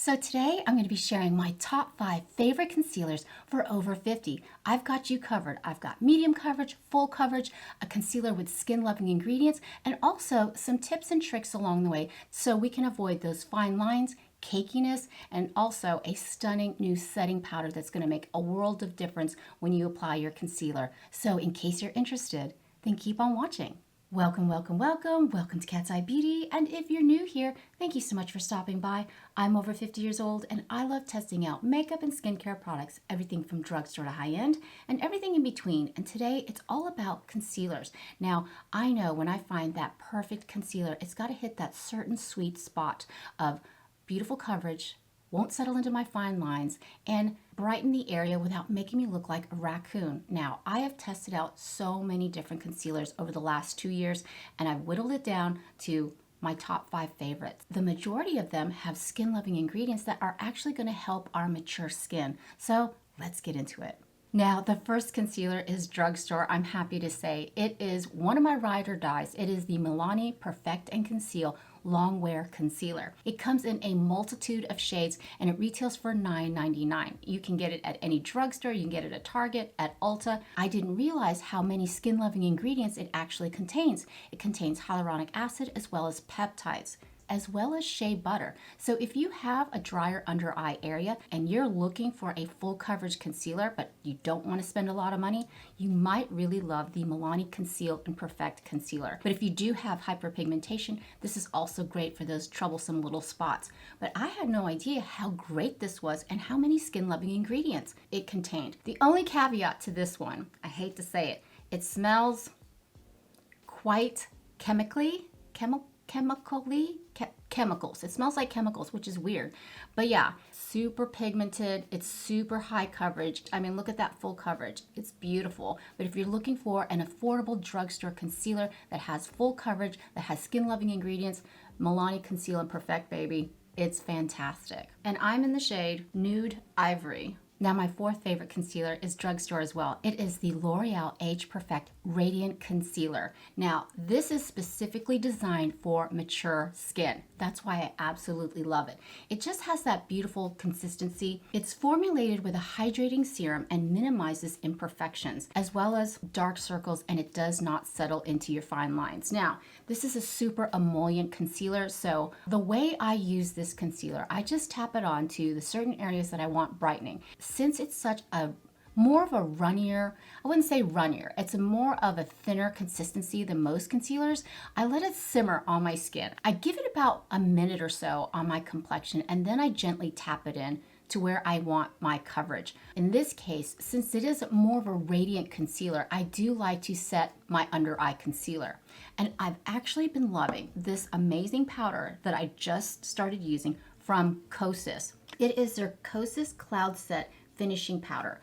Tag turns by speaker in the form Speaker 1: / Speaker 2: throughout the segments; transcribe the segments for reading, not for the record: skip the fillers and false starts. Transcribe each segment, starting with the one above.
Speaker 1: So today I'm going to be sharing my top 5 favorite concealers for over 50. I've got you covered. I've got medium coverage, full coverage, a concealer with skin-loving ingredients, and also some tips and tricks along the way so we can avoid those fine lines, cakiness, and also a stunning new setting powder that's going to make a world of difference when you apply your concealer. So in case you're interested, then keep on watching. Welcome, welcome, welcome. Welcome to Cat's Eye Beauty. And if you're new here, thank you so much for stopping by. I'm over 50 years old and I love testing out makeup and skincare products, everything from drugstore to high-end and everything in between. And today it's all about concealers. Now, I know when I find that perfect concealer, it's got to hit that certain sweet spot of beautiful coverage, won't settle into my fine lines, and brighten the area without making me look like a raccoon. Now, I have tested out so many different concealers over the last 2 years, and I've whittled it down to my top 5 favorites. The majority of them have skin-loving ingredients that are actually going to help our mature skin. So let's get into it. Now, the first concealer is drugstore. I'm happy to say it is one of my ride or dies. It is the Milani Perfect and Conceal Longwear Concealer. It comes in a multitude of shades and it retails for $9.99. You can get it at any drugstore, you can get it at Target, at Ulta. I didn't realize how many skin-loving ingredients it actually contains. It contains hyaluronic acid as well as peptides, as well as shea butter. So if you have a drier under eye area and you're looking for a full coverage concealer, but you don't want to spend a lot of money, you might really love the Milani Conceal and Perfect Concealer. But if you do have hyperpigmentation, this is also great for those troublesome little spots. But I had no idea how great this was and how many skin-loving ingredients it contained. The only caveat to this one, I hate to say it, it smells quite chemicals. It smells like chemicals, which is weird. But yeah, super pigmented. It's super high coverage. I mean, look at that full coverage. It's beautiful. But if you're looking for an affordable drugstore concealer that has full coverage, that has skin-loving ingredients, Milani Conceal and Perfect, baby, it's fantastic. And I'm in the shade Nude Ivory. Now, my fourth favorite concealer is drugstore as well. It is the L'Oreal Age Perfect Radiant Concealer. Now, this is specifically designed for mature skin. That's why I absolutely love it. It just has that beautiful consistency. It's formulated with a hydrating serum and minimizes imperfections, as well as dark circles, and it does not settle into your fine lines. Now, this is a super emollient concealer, so the way I use this concealer, I just tap it on to the certain areas that I want brightening. Since it's such a more of a runnier, I wouldn't say runnier, it's a more of a thinner consistency than most concealers, I let it simmer on my skin. I give it about a minute or so on my complexion and then I gently tap it in to where I want my coverage. In this case, since it is more of a radiant concealer, I do like to set my under eye concealer. And I've actually been loving this amazing powder that I just started using from KOSAS. It is their COSSIS Cloud Set Finishing Powder.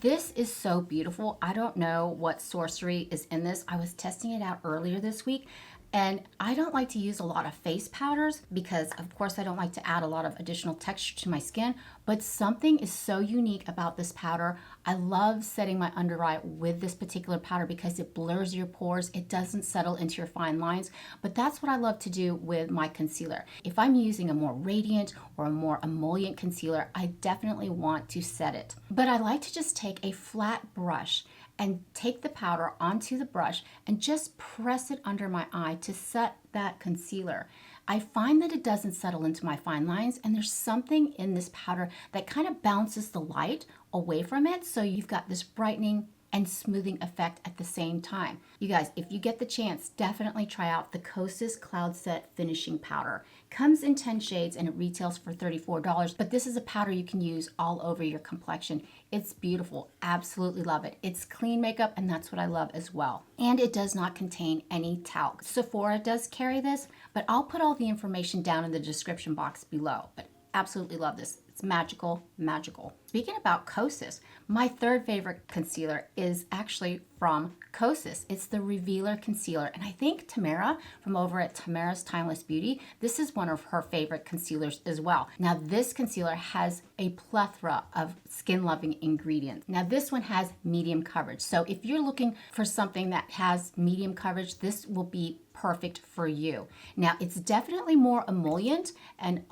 Speaker 1: This is so beautiful. I don't know what sorcery is in this. I was testing it out earlier this week, and I don't like to use a lot of face powders because, of course, I don't like to add a lot of additional texture to my skin, but something is so unique about this powder. I love setting my under eye with this particular powder because it blurs your pores. It doesn't settle into your fine lines, but that's what I love to do with my concealer. If I'm using a more radiant or a more emollient concealer, I definitely want to set it. But I like to just take a flat brush and take the powder onto the brush and just press it under my eye to set that concealer. I find that it doesn't settle into my fine lines, and there's something in this powder that kind of bounces the light away from it, so you've got this brightening and smoothing effect at the same time. You guys, if you get the chance, definitely try out the KOSAS Cloud Set Finishing Powder. Comes in 10 shades and it retails for $34, but this is a powder you can use all over your complexion. It's beautiful, absolutely love it. It's clean makeup and that's what I love as well. And it does not contain any talc. Sephora does carry this, but I'll put all the information down in the description box below. But absolutely love this. It's magical, magical. Speaking about KOSAS, my third favorite concealer is actually from KOSAS. It's the Revealer Concealer. And I think Tamara from over at Tamara's Timeless Beauty, this is one of her favorite concealers as well. Now this concealer has a plethora of skin-loving ingredients. Now this one has medium coverage. So if you're looking for something that has medium coverage, this will be perfect for you. Now, it's definitely more emollient and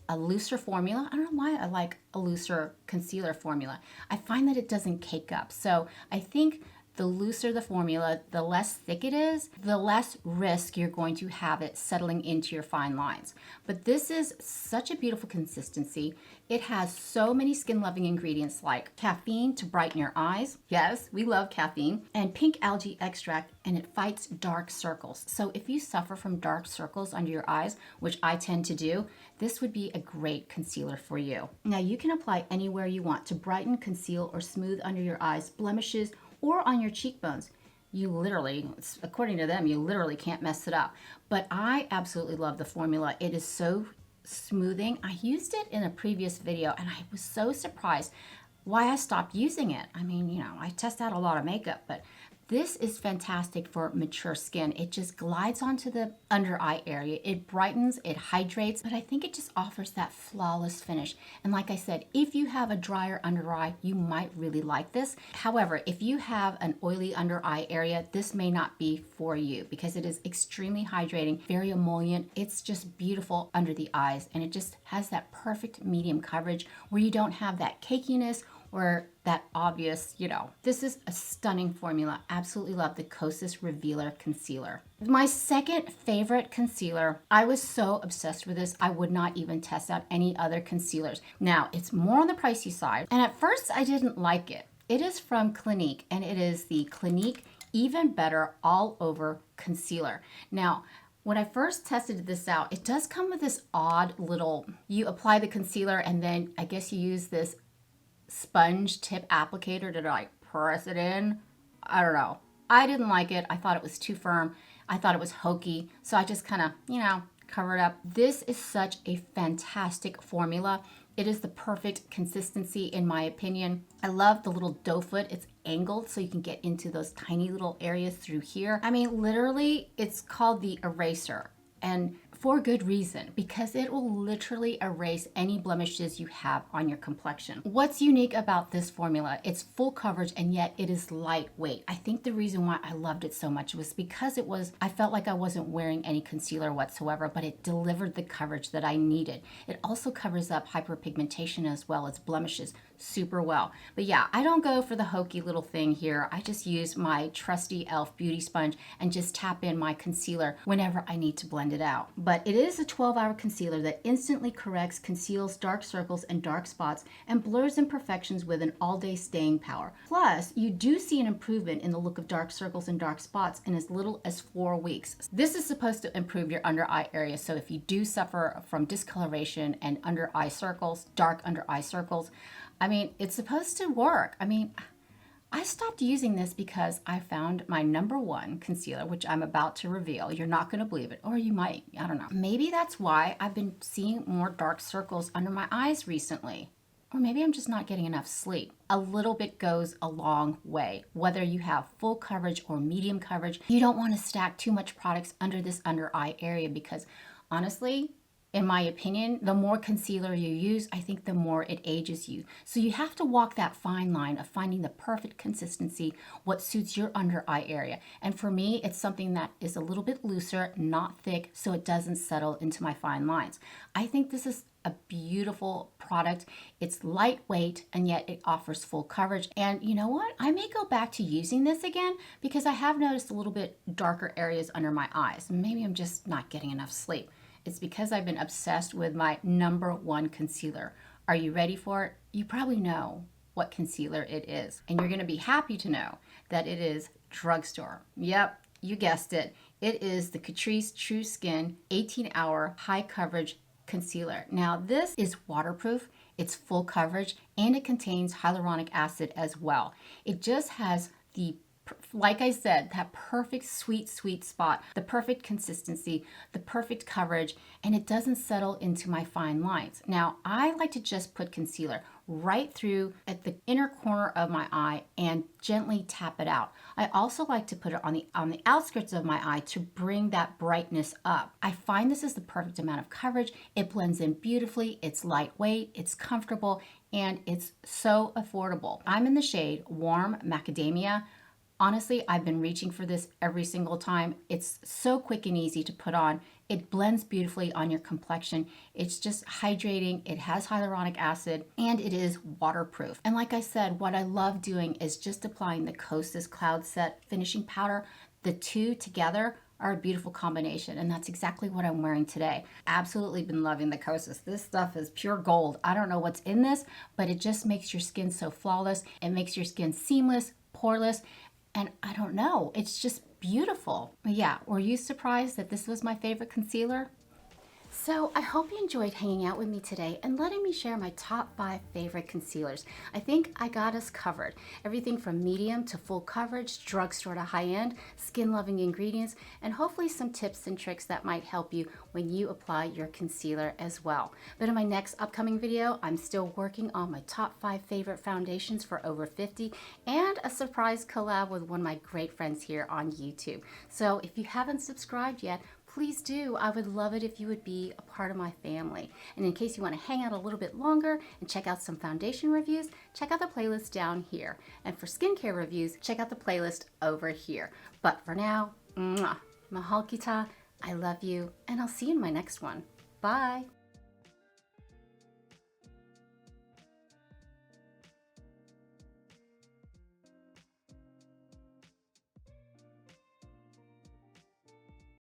Speaker 1: a looser formula. I don't know why I like a looser concealer formula. I find that it doesn't cake up. So I think the looser the formula, the less thick it is, the less risk you're going to have it settling into your fine lines. But this is such a beautiful consistency. It has so many skin-loving ingredients like caffeine to brighten your eyes. Yes, we love caffeine. And pink algae extract, and it fights dark circles. So if you suffer from dark circles under your eyes, which I tend to do, this would be a great concealer for you. Now, you can apply anywhere you want to brighten, conceal, or smooth under your eyes, blemishes, or on your cheekbones. You literally, according to them, you literally can't mess it up. But I absolutely love the formula. It is so smoothing. I used it in a previous video and I was so surprised why I stopped using it. I mean, you know, I test out a lot of makeup, but this is fantastic for mature skin. It just glides onto the under eye area. It brightens, it hydrates, but I think it just offers that flawless finish. And like I said, if you have a drier under eye, you might really like this. However, if you have an oily under eye area, this may not be for you because it is extremely hydrating, very emollient. It's just beautiful under the eyes, and it just has that perfect medium coverage where you don't have that cakiness or that obvious, you know. This is a stunning formula. Absolutely love the KOSAS Revealer Concealer. My second favorite concealer, I was so obsessed with this, I would not even test out any other concealers. Now, it's more on the pricey side, and at first I didn't like it. It is from Clinique, and it is the Clinique Even Better All Over Concealer. Now, when I first tested this out, it does come with this odd little, you apply the concealer and then I guess you use this sponge tip applicator to like press it in. I don't know. I didn't like it. I thought it was too firm. I thought it was hokey. So I just kind of, you know, covered up. This is such a fantastic formula. It is the perfect consistency in my opinion. I love the little doe foot. It's angled so you can get into those tiny little areas through here. I mean, literally, it's called the eraser. And for good reason, because it will literally erase any blemishes you have on your complexion. What's unique about this formula? It's full coverage and yet it is lightweight. I think the reason why I loved it so much was because I felt like I wasn't wearing any concealer whatsoever, but it delivered the coverage that I needed. It also covers up hyperpigmentation as well as blemishes super well. But yeah, I don't go for the hokey little thing here. I just use my trusty e.l.f. beauty sponge and just tap in my concealer whenever I need to blend it out. But it is a 12-hour concealer that instantly corrects, conceals dark circles and dark spots, and blurs imperfections with an all-day staying power. Plus, you do see an improvement in the look of dark circles and dark spots in as little as 4 weeks. This is supposed to improve your under eye area, so if you do suffer from discoloration and under eye circles, dark under eye circles, I mean, it's supposed to work. I mean, I stopped using this because I found my #1 concealer, which I'm about to reveal. You're not going to believe it, or you might. I don't know. Maybe that's why I've been seeing more dark circles under my eyes recently. Or maybe I'm just not getting enough sleep. A little bit goes a long way. Whether you have full coverage or medium coverage, you don't want to stack too much products under this under eye area because honestly, in my opinion, the more concealer you use, I think the more it ages you. So you have to walk that fine line of finding the perfect consistency, what suits your under eye area. And for me, it's something that is a little bit looser, not thick, so it doesn't settle into my fine lines. I think this is a beautiful product. It's lightweight and yet it offers full coverage. And you know what? I may go back to using this again because I have noticed a little bit darker areas under my eyes. Maybe I'm just not getting enough sleep. It's because I've been obsessed with my #1 concealer. Are you ready for it? You probably know what concealer it is. And you're going to be happy to know that it is drugstore. Yep, you guessed it. It is the Catrice True Skin 18-Hour High Coverage Concealer. Now, this is waterproof, it's full coverage, and it contains hyaluronic acid as well. It just has the, like I said, that perfect sweet spot, the perfect consistency, the perfect coverage, and it doesn't settle into my fine lines. Now, I like to just put concealer right through at the inner corner of my eye and gently tap it out. I also like to put it on the outskirts of my eye to bring that brightness up. I find this is the perfect amount of coverage. It blends in beautifully, it's lightweight, it's comfortable, and it's so affordable. I'm in the shade Warm Macadamia. Honestly, I've been reaching for this every single time. It's so quick and easy to put on. It blends beautifully on your complexion. It's just hydrating. It has hyaluronic acid and it is waterproof. And like I said, what I love doing is just applying the KOSAS Cloud Set finishing powder. The two together are a beautiful combination, and that's exactly what I'm wearing today. Absolutely been loving the KOSAS. This stuff is pure gold. I don't know what's in this, but it just makes your skin so flawless. It makes your skin seamless, poreless, and I don't know, it's just beautiful. But yeah, were you surprised that this was my favorite concealer? So I hope you enjoyed hanging out with me today and letting me share my top 5 favorite concealers. I think I got us covered. Everything from medium to full coverage, drugstore to high-end, skin-loving ingredients, and hopefully some tips and tricks that might help you when you apply your concealer as well. But in my next upcoming video, I'm still working on my top 5 favorite foundations for over 50 and a surprise collab with one of my great friends here on YouTube. So if you haven't subscribed yet, please do. I would love it if you would be a part of my family. And in case you want to hang out a little bit longer and check out some foundation reviews, check out the playlist down here. And for skincare reviews, check out the playlist over here. But for now, mahal kita, I love you, and I'll see you in my next one. Bye.